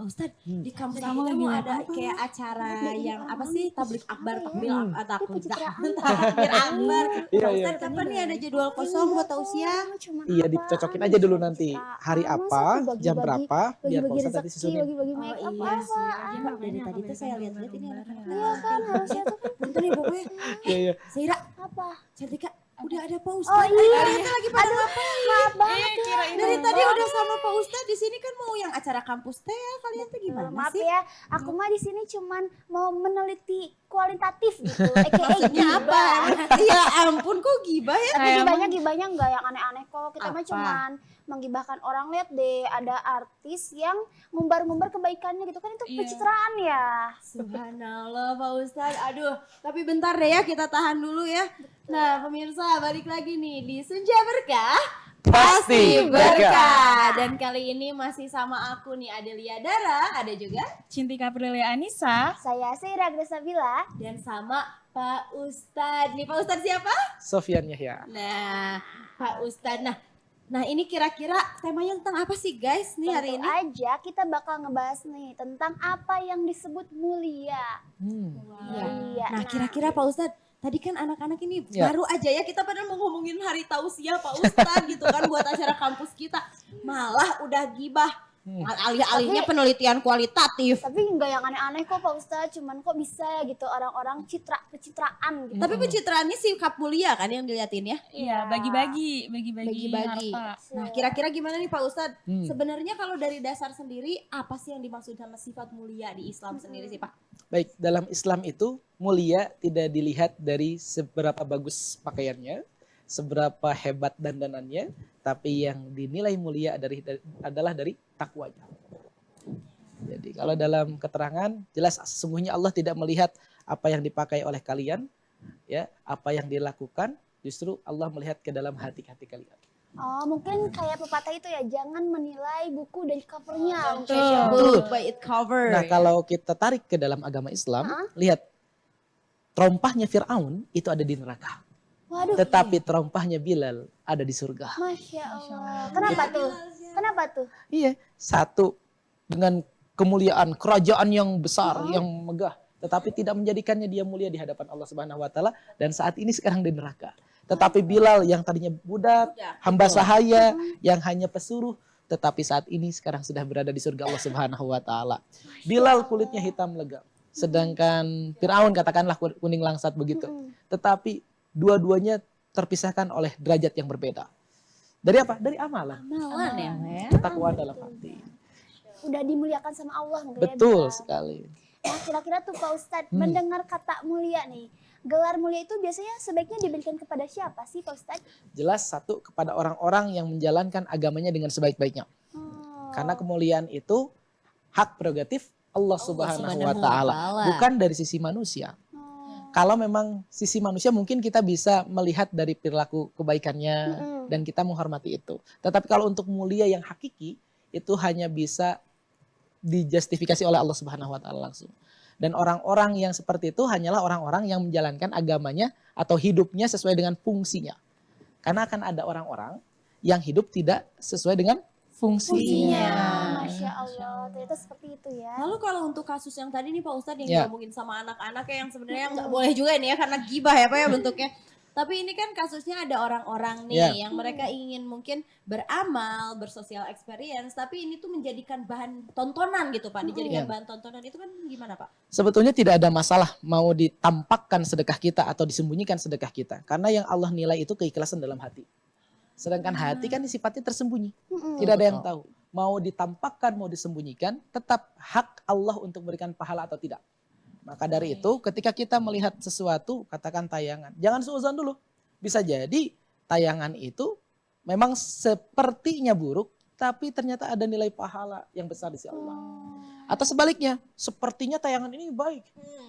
Pak Ustadz, di kampus Kamu kita lagi mau ada ngapain? kayak acara yang apa sih, tablik akbar, takmil takmir pencitraan. akbar. Iya, Pak iya. Ustadz, kapan nih ada jadwal kosong buat tausiah? Iya, dicocokin aja dulu nanti. Hari apa, jam berapa, biar Pak Ustadz nanti susunin. Bagi-bagi Oh make up iya apa? sih, Pak, dari tadi tuh saya lihat-lihat ini anak-anak. Iya kan harusnya tuh kan Bentar nih pokoknya. Iya, iya. Zaira, apa? Cantika, udah ada Pak Oh Ustadz. iya, Kita lagi pada ngapain? maaf banget ya. Dari tadi udah sama Pak Ustadz di sini kan mau yang acara kampus teh ya, kalian tuh gimana Maaf sih? ya, aku mah di sini cuman mau meneliti kualitatif gitu. AKA Maksudnya apa? Ya ampun kok gibah ya? Tapi gibahnya enggak yang aneh-aneh kok. Kita mah Apa? cuman menggibahkan orang. Lihat deh, ada artis yang ngumbar-ngumbar kebaikannya gitu kan, itu pencitraan ya. Subhanallah Pak Ustadz, aduh tapi bentar deh ya, kita tahan dulu ya. Nah pemirsa, balik lagi nih di Senja Berkah Pasti berkah. Dan kali ini masih sama aku nih, Adelia Dara, ada juga Cintika Prilia Anissa. Saya Seira Gresabila. dan sama Pak Ustadz. Nih Pak Ustadz siapa? Sofian Yahya. Nah Pak Ustadz, nah ini kira-kira temanya tentang apa sih guys nih hari Tentu ini? aja kita bakal ngebahas nih tentang apa yang disebut mulia. Iya. Nah kira-kira Pak Ustadz, tadi kan anak-anak ini Ya. baru aja ya, kita padahal mau ngomongin hari tausiah Pak Ustadz gitu kan buat acara kampus kita. Malah udah gibah. Alih-alihnya penelitian kualitatif. Tapi enggak yang aneh-aneh kok Pak Ustadz, cuman kok bisa gitu orang-orang pencitraan gitu. Tapi pencitraannya sikap mulia kan yang diliatin ya? Iya, bagi-bagi Bagi-bagi. harta. Nah kira-kira gimana nih Pak Ustadz? Hmm. Sebenarnya kalau dari dasar sendiri apa sih yang dimaksud sama sifat mulia di Islam sendiri sih Pak? Baik, dalam Islam itu mulia tidak dilihat dari seberapa bagus pakaiannya, seberapa hebat dandanannya, tapi yang dinilai mulia adalah dari takwanya. Jadi kalau dalam keterangan jelas sesungguhnya Allah tidak melihat apa yang dipakai oleh kalian, ya, apa yang dilakukan, justru Allah melihat ke dalam hati-hati kalian. Oh mungkin kayak pepatah itu ya, jangan menilai buku dari covernya. Book by its cover. Nah, kalau kita tarik ke dalam agama Islam, lihat terompahnya Fir'aun itu ada di neraka. Waduh, Tetapi terompahnya Bilal ada di surga. Masya Allah. Kenapa tuh? Kenapa tuh? Iya, satu dengan kemuliaan kerajaan yang besar, yang megah, tetapi tidak menjadikannya dia mulia di hadapan Allah Subhanahu wa taala dan saat ini sekarang di neraka. Tetapi Bilal yang tadinya budak, hamba sahaya, yang hanya pesuruh, tetapi saat ini sekarang sudah berada di surga Allah Subhanahu wa taala. Bilal kulitnya hitam legam, sedangkan Firaun katakanlah kuning langsat begitu. Tetapi dua-duanya terpisahkan oleh derajat yang berbeda. Dari apa? Dari amalan. Amalan ya. Ketakwaan dalam hati. Udah dimuliakan sama Allah mungkin ya, Betul Bilal. sekali. Nah kira-kira tuh Pak Ustadz, mendengar kata mulia nih, gelar mulia itu biasanya sebaiknya diberikan kepada siapa sih Pak Ustadz? Jelas satu kepada orang-orang yang menjalankan agamanya dengan sebaik-baiknya. Karena kemuliaan itu hak prerogatif Allah Subhanahu wa taala, bukan dari sisi manusia. Kalau memang sisi manusia mungkin kita bisa melihat dari perilaku kebaikannya dan kita menghormati itu. Tetapi kalau untuk mulia yang hakiki itu hanya bisa dijustifikasi oleh Allah Subhanahu wa taala langsung. Dan orang-orang yang seperti itu hanyalah orang-orang yang menjalankan agamanya atau hidupnya sesuai dengan fungsinya. Karena akan ada orang-orang yang hidup tidak sesuai dengan fungsinya. Masya Allah, ternyata seperti itu ya. Lalu kalau untuk kasus yang tadi nih Pak Ustadz yang Ya. ngomongin sama anak-anak ya, yang sebenarnya nggak boleh juga nih ya karena gibah ya Pak ya bentuknya. Tapi ini kan kasusnya ada orang-orang nih Ya. yang mereka ingin mungkin beramal, bersosial experience, tapi ini tuh menjadikan bahan tontonan gitu Pak, dijadikan Ya. bahan tontonan itu kan gimana Pak? Sebetulnya tidak ada masalah mau ditampakkan sedekah kita atau disembunyikan sedekah kita. Karena yang Allah nilai itu keikhlasan dalam hati. Sedangkan hati kan sifatnya tersembunyi. Tidak ada yang tahu. Mau ditampakkan, mau disembunyikan, tetap hak Allah untuk memberikan pahala atau tidak. Maka dari itu ketika kita melihat sesuatu, katakan tayangan. Jangan suuzon dulu. Bisa jadi tayangan itu memang sepertinya buruk, tapi ternyata ada nilai pahala yang besar di sisi Allah. Atau sebaliknya, sepertinya tayangan ini baik,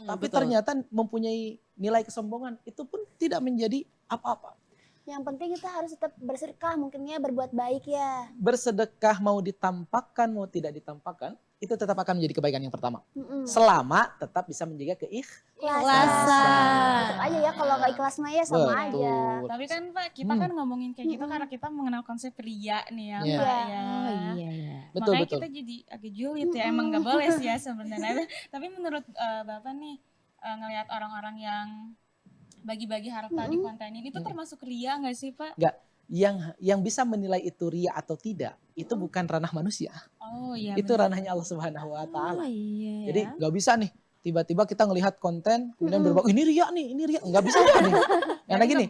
tapi ternyata mempunyai nilai kesombongan. Itu pun tidak menjadi apa-apa. Yang penting kita harus tetap bersedekah mungkin ya, berbuat baik ya. Bersedekah mau ditampakkan mau tidak ditampakkan itu tetap akan menjadi kebaikan yang pertama. Mm-mm. Selama tetap bisa menjaga Ikhlasan. Tetap aja ya kalau nggak ikhlas mah ya sama aja. Betul. Tapi kan Pak, kita kan ngomongin kayak gitu karena kita mengenal konsep ria nih ya Iya. Pak ya. Oh iya ya. Betul, Makanya betul. kita jadi agak julid ya, emang nggak boleh sih ya sebenarnya. Tapi menurut Bapak nih, ngelihat orang-orang yang bagi-bagi harta di kontenin itu termasuk ria nggak sih Pak? Enggak, yang bisa menilai itu ria atau tidak, itu bukan ranah manusia. Oh iya. Itu benar. ranahnya Allah Subhanahu wa Oh taala. iya. Jadi nggak bisa nih tiba-tiba kita ngelihat konten kemudian berbau ini ria nih, ini ria. Nggak bisa nih. Karena gini,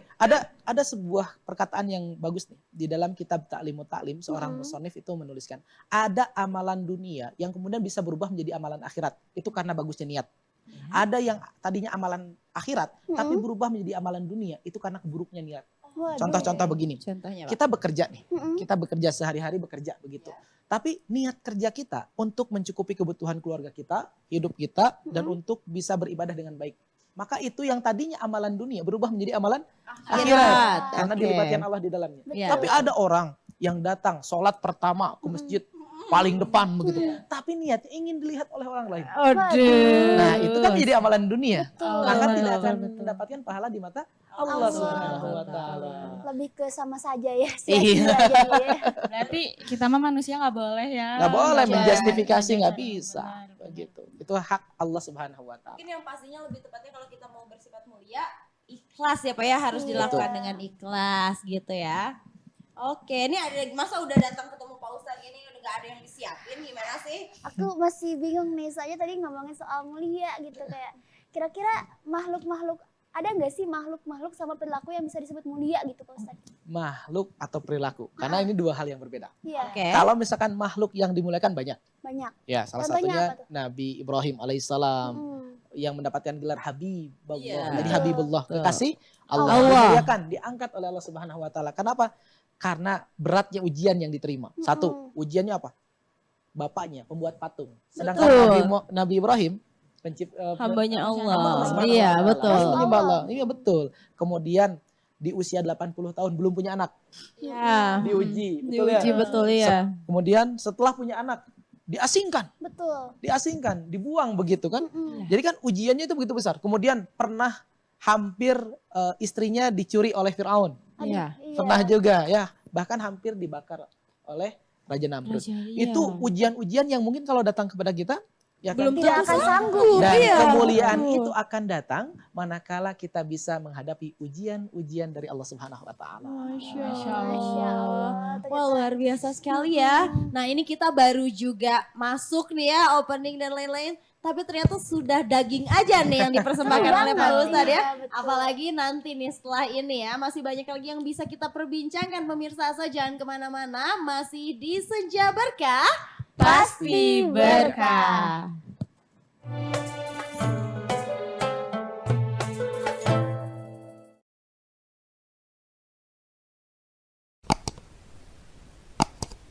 ada sebuah perkataan yang bagus nih di dalam kitab Ta'limut Ta'lim, seorang musannif itu menuliskan, ada amalan dunia yang kemudian bisa berubah menjadi amalan akhirat. Itu karena bagusnya niat. Ada yang tadinya amalan akhirat tapi berubah menjadi amalan dunia, itu karena keburuknya niat. Waduh. Contoh-contoh begini. Contohnya Pak. Kita bekerja nih, kita bekerja sehari-hari bekerja begitu. Tapi niat kerja kita untuk mencukupi kebutuhan keluarga kita, hidup kita, dan untuk bisa beribadah dengan baik. Maka itu yang tadinya amalan dunia berubah menjadi amalan akhirat. Karena Oke. dilibatkan Allah di dalamnya. Iya. Tapi ada orang yang datang sholat pertama ke masjid paling depan begitu. Tapi niatnya ingin dilihat oleh orang lain. Aduh. Nah itu kan menjadi amalan dunia. Maka Betul, tidak akan betul. mendapatkan pahala di mata Allah Allah. Subhanahu wa taala. Lebih ke sama saja ya. Iya. sia-sia jadi ya. Berarti kita mah manusia nggak boleh ya. Nggak boleh Iya. menjustifikasi, nggak Benar, bisa. benar. Begitu. Itu hak Allah Subhanahu wa taala. Mungkin yang pastinya lebih tepatnya kalau kita mau bersifat mulia, ikhlas ya Pak ya, harus dilakukan dengan ikhlas gitu ya. Oke, ini ada masa udah datang ketemu Pak Ustadz ini udah gak ada yang disiapin, gimana sih? Aku masih bingung nih, soalnya tadi ngomongin soal mulia gitu kayak kira-kira makhluk-makhluk ada nggak sih makhluk-makhluk sama perilaku yang bisa disebut mulia gitu Pak Ustadz? Makhluk atau perilaku. Karena ini dua hal yang berbeda. Iya, Oke. Kalau misalkan makhluk yang dimuliakan banyak. banyak. Ya, salah Contohnya satunya apa tuh? Nabi Ibrahim alaihissalam yang mendapatkan gelar Habibullah. Iya. Jadi Habibullah, Betul. kekasih Allah. Allah. Dimuliakan, diangkat oleh Allah Subhanahu wa taala. Kenapa? Karena beratnya ujian yang diterima. Satu, ujiannya apa? Bapaknya pembuat patung. Sedangkan Betul. Nabi Ibrahim Hambanya Allah. Subhanahu Iya, wa ta'ala. betul. Harus menyembah Allah. Iya betul. Kemudian di usia 80 tahun belum punya anak. Ya. Diuji. Betul Diuji ya? betul ya. Kemudian setelah punya anak diasingkan, Betul. dibuang begitu kan. Jadi kan ujiannya itu begitu besar. Kemudian pernah hampir istrinya dicuri oleh Firaun. Iya. Pernah juga ya, bahkan hampir dibakar oleh Raja Namrud. Itu ujian-ujian yang mungkin kalau datang kepada kita ya kan, Belum Tidak akan sanggup. dan Iya. kemuliaan itu akan datang manakala kita bisa menghadapi ujian-ujian dari Allah Subhanahu wa taala. Masya Masya Allah. Allah. Wah luar biasa sekali ya. Nah ini kita baru juga masuk nih ya opening dan lain-lain. Tapi ternyata sudah daging aja nih yang dipersembahkan oleh Pak Ustadz ya. Iya, betul. Apalagi nanti nih setelah ini ya. Masih banyak lagi yang bisa kita perbincangkan pemirsa. So jangan kemana-mana. Masih di Senja Berkah. Pasti berkah.